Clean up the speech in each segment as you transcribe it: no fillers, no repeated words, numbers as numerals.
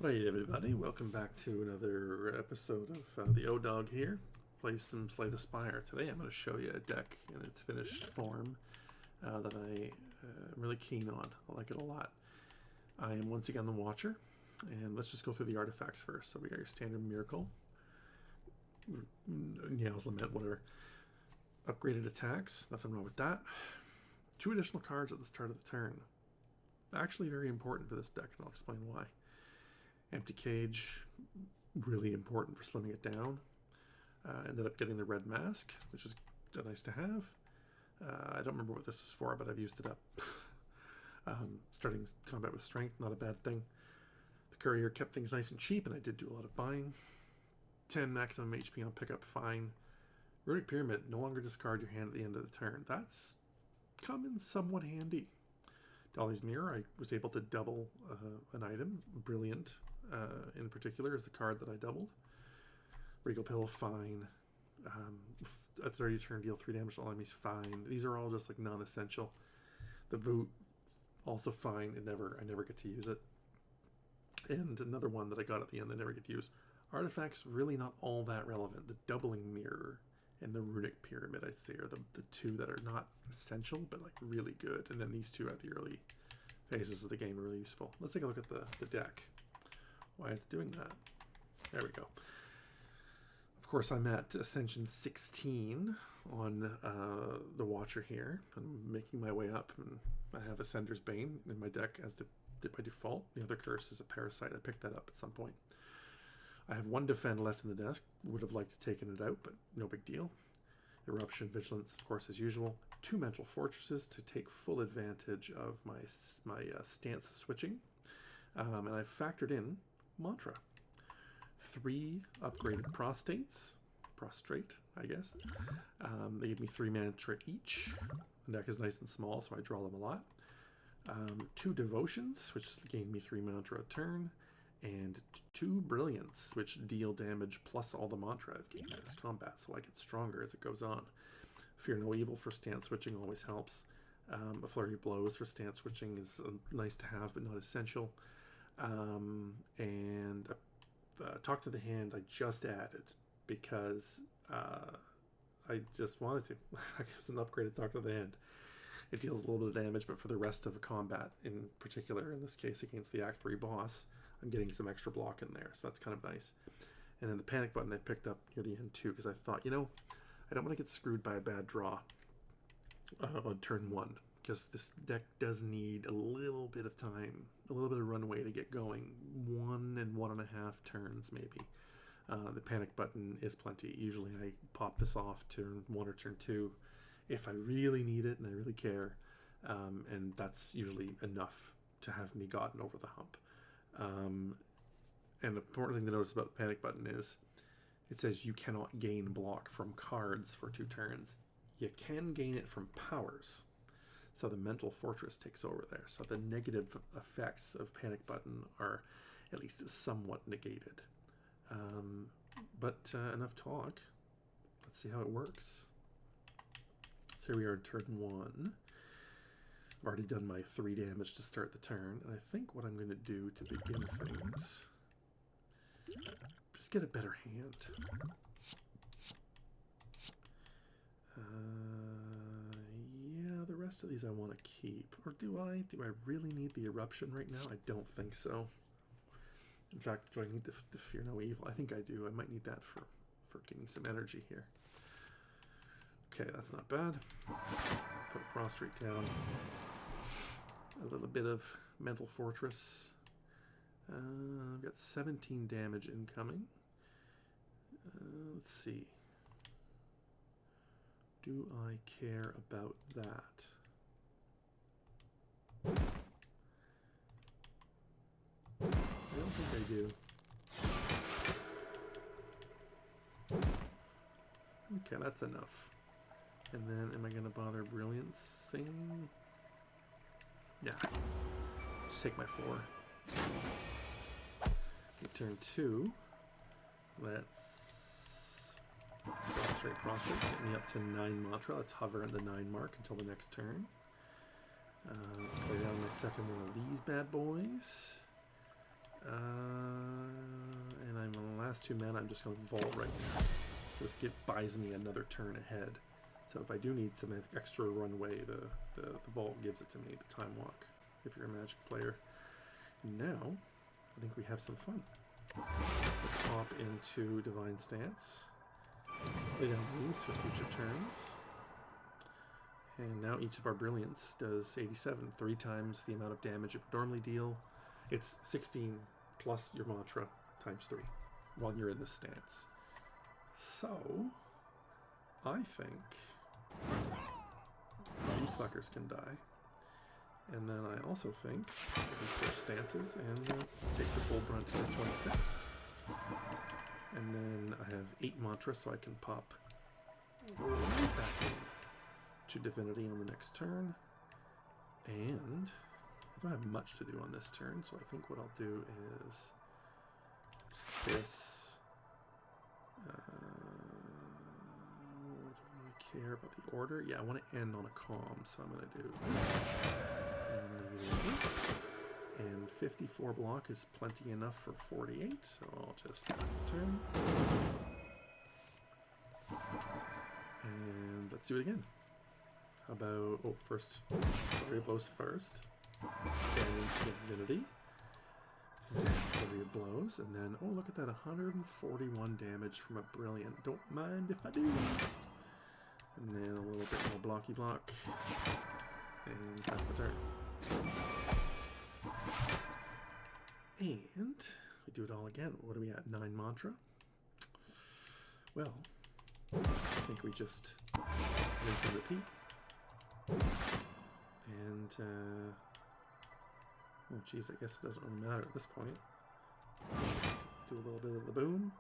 Hey everybody, welcome back to another episode of the O-Dog here. Play some Slay the Spire. Today I'm going to show you a deck in its finished form that I am really keen on. I like it a lot. I am once again the Watcher, and let's just go through the artifacts first. So we got your standard Miracle, Niao's Lament, whatever. Upgraded attacks, nothing wrong with that. 2 additional cards at the start of the turn. Actually very important for this deck, and I'll explain why. Empty Cage, really important for slimming it down. Ended up getting the red mask, which is nice to have. I don't remember what this was for, but I've used it up. Starting combat with strength, not a bad thing. The Courier kept things nice and cheap, and I did do a lot of buying. 10 maximum HP on pickup, fine. Runic Pyramid, no longer discard your hand at the end of the turn. That's come in somewhat handy. Dolly's Mirror, I was able to double an item. Brilliant, in particular, is the card that I doubled. Regal Pill, fine. At 30 turn, deal 3 damage to all enemies, fine. These are all just like non-essential. The Boot, also fine. I never get to use it. And another one that I got at the end that I never get to use. Artifacts, really not all that relevant. The Doubling Mirror and the Runic Pyramid, I'd say, are the two that are not essential, but like really good. And then these two at the early phases of the game are really useful. Let's take a look at the deck. Why it's doing that. There we go. Of course, I'm at Ascension 16 on the Watcher here. I'm making my way up, and I have Ascender's Bane in my deck as by default. The other curse is a Parasite. I picked that up at some point. I have 1 defend left in the desk. Would have liked to taken it out, but no big deal. Eruption, Vigilance, of course, as usual. 2 Mental Fortresses to take full advantage of my stance switching. And I've factored in Mantra. 3 upgraded Prostrate, I guess. They give me 3 Mantra each. The deck is nice and small, so I draw them a lot. 2 Devotions, which gain me 3 Mantra a turn. And 2 Brilliance, which deal damage plus all the Mantra I've gained in this combat, so I get stronger as it goes on. Fear No Evil for stance switching always helps. A Flurry of Blows for stance switching is nice to have, but not essential. And Talk to the Hand I just added because I just wanted to. It's an upgraded Talk to the Hand. It deals a little bit of damage, but for the rest of the combat, in particular, in this case against the Act 3 boss, I'm getting some extra block in there, so that's kind of nice. And then the Panic Button I picked up near the end too, because I thought, I don't want to get screwed by a bad draw on turn 1, because this deck does need a little bit of time, a little bit of runway to get going. 1 and 1.5 turns maybe. The Panic Button is plenty. Usually I pop this off turn 1 or turn 2 if I really need it and I really care, and that's usually enough to have me gotten over the hump. And the important thing to notice about the Panic Button is it says you cannot gain block from cards for 2 turns. You can gain it from powers. So the Mental Fortress takes over there. So the negative effects of Panic Button are at least somewhat negated. But enough talk. Let's see how it works. So here we are in turn 1. I've already done my 3 damage to start the turn, and I think what I'm going to do to begin things, just get a better hand. Yeah, the rest of these I want to keep. Or do I? Do I really need the Eruption right now? I don't think so. In fact, do I need the Fear No Evil? I think I do. I might need that for getting some energy here. Okay, that's not bad. Put a Prostrate down. A little bit of Mental Fortress. I've got 17 damage incoming. Let's see. Do I care about that? I don't think I do. Okay, that's enough. And then, am I going to bother Brilliancing? Yeah. Just take my 4. Okay, turn 2. Let's prostrate, get me up to 9 Mantra. Let's hover at the 9 mark until the next turn. Play down my second one of these bad boys. last 2 mana, I'm just going to vault right now. This buys me another turn ahead. So if I do need some extra runway, the vault gives it to me, the time walk, if you're a Magic player. And now, I think we have some fun. Let's pop into Divine Stance. Play down these for future turns. And now each of our Brilliance does 87, 3 times the amount of damage it would normally deal. It's 16 plus your mantra times 3 while you're in this stance. So, I think these fuckers can die. And then I also think I can switch stances and take the full brunt as 26. And then I have 8 mantra, so I can pop right back in to Divinity on the next turn. And I don't have much to do on this turn, so I think what I'll do is this. Do I care about the order? Yeah, I want to end on a calm, so I'm going to do this. I'm going to do this. And 54 block is plenty enough for 48, so I'll just pass the turn. And let's do it again. How about, oh, first, Flurry of Blows first. Then Divinity. Then Flurry of Blows. And then, oh, look at that, 141 damage from a Brilliant. Don't mind if I do. And then a little bit more blocky block. And pass the turn. And we do it all again. What are we at? 9 mantra? Well, I think we just rinse and repeat. And, oh geez, I guess it doesn't really matter at this point. Do a little bit of the boom.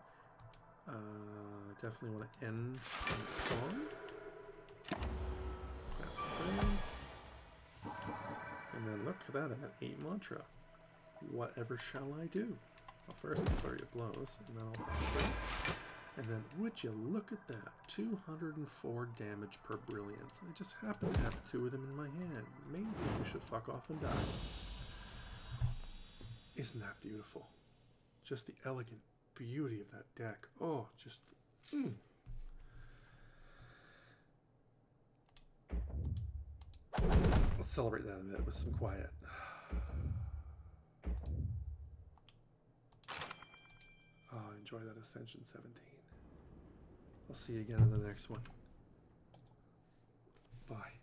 Definitely want to end on the song. Pass the turn. And then look at that, I'm at 8 mantra. Whatever shall I do? Well, first I'll Flurry of Blows, and then I'll pass it. And then, would you look at that? 204 damage per Brilliance. I just happen to have 2 of them in my hand. Maybe we should fuck off and die. Isn't that beautiful? Just the elegant beauty of that deck. Oh, just... Let's celebrate that a bit with some quiet. Oh, enjoy that Ascension 17. I'll see you again in the next one. Bye.